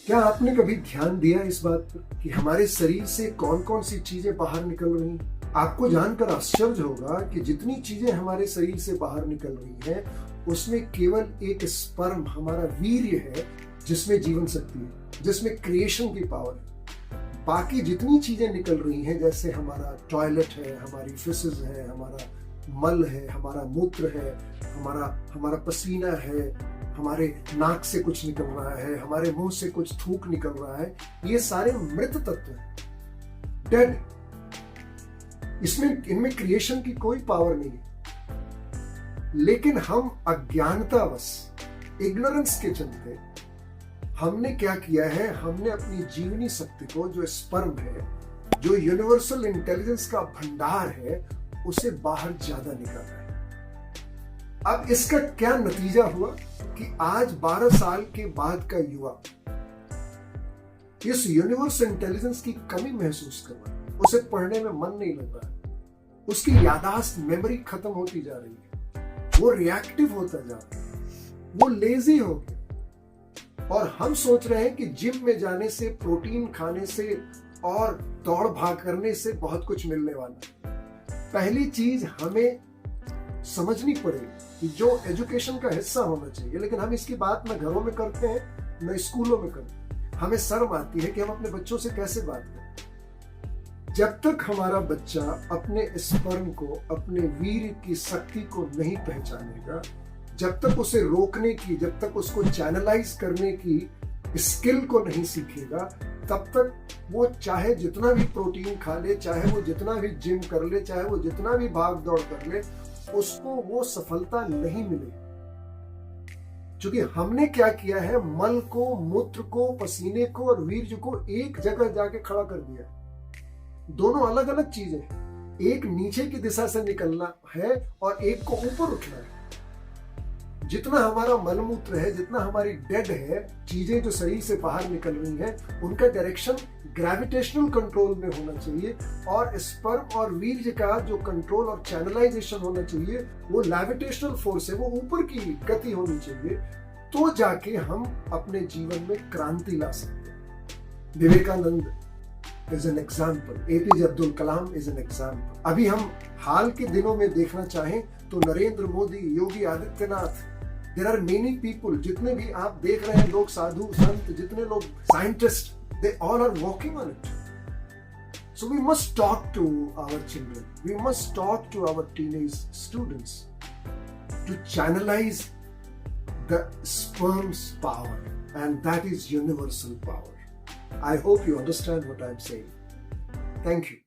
क्या आपने कभी ध्यान दिया इस बात पर कि हमारे शरीर से कौन कौन सी चीजें बाहर निकल रही हैं? आपको जानकर आश्चर्य होगा कि जितनी चीजें हमारे शरीर से बाहर निकल रही हैं, उसमें केवल एक स्पर्म, हमारा वीर्य है, जिसमें जीवन शक्ति है, जिसमें क्रिएशन की पावर है। बाकी जितनी चीजें निकल रही हैं, जैसे हमारा टॉयलेट है, हमारी फिसेस है, हमारा मल है, हमारा मूत्र है, हमारा पसीना है, हमारे नाक से कुछ निकल रहा है, हमारे मुंह से कुछ थूक निकल रहा है, ये सारे मृत तत्व हैं, डेड। इनमें क्रिएशन की कोई पावर नहीं है। लेकिन हम अज्ञानतावश, इग्नोरेंस के चलते हमने क्या किया है, हमने अपनी जीवनी शक्ति को, जो स्पर्म है, जो यूनिवर्सल इंटेलिजेंस का भंडार है, उसे बाहर ज्यादा निकाला है। अब इसका क्या नतीजा हुआ कि आज 12 साल के बाद का युवा इस यूनिवर्स इंटेलिजेंस की कमी महसूस कर रहा है। उसे पढ़ने में मन नहीं लग रहा है, उसकी याददाश्त, मेमोरी खत्म होती जा रही है, वो रिएक्टिव होता जा रहा है, वो लेजी हो गया। और हम सोच रहे हैं कि जिम में जाने से, प्रोटीन खाने से और दौड़ भाग करने से बहुत कुछ मिलने वाला है। पहली चीज हमें समझनी पड़ेगी कि जो एजुकेशन का हिस्सा होना चाहिए, लेकिन हम इसकी बात न घरों में करते हैं न स्कूलों में करते हैं। हमें शर्म आती है कि हम अपने बच्चों से कैसे बात करें। जब तक हमारा बच्चा अपने स्पर्म को, अपने वीर्य की शक्ति को नहीं पहचानेगा, जब तक उसे रोकने की, जब तक उसको चैनलाइज करने की स्किल को नहीं सीखेगा, तब तक वो चाहे जितना भी प्रोटीन खा ले, चाहे वो जितना भी जिम कर ले, चाहे वो जितना भी भाग दौड़ कर ले, उसको वो सफलता नहीं मिलेगी। क्योंकि हमने क्या किया है, मल को, मूत्र को, पसीने को और वीर्य को एक जगह जाके खड़ा कर दिया। दोनों अलग अलग चीजें हैं। एक नीचे की दिशा से निकलना है और एक को ऊपर उठना है। जितना हमारा मलमूत्र है, जितना हमारी डेड है, चीजें जो शरीर से बाहर निकल रही हैं, उनका डायरेक्शन ग्रेविटेशनल कंट्रोल में होना चाहिए, और स्पर्म और वीर्य का जो कंट्रोल और चैनलाइजेशन होना चाहिए, वो लेविटेशनल फोर्स है, वो ऊपर की गति होनी चाहिए। तो जाके हम अपने जीवन में क्रांति ला सकते हैं। Vivekananda is an example, APJ Abdul Kalam is an example. अभी हम हाल के दिनों में देखना चाहें तो Narendra Modi, Yogi Adityanath, there are many people, जितने भी आप देख रहे हैं लोग, साधु संत, जितने लोग scientist, they all are working on it. So we must talk to our children, we must talk to our teenage students to channelize the sperm's power, and that is universal power. I hope you understand what I'm saying. Thank you.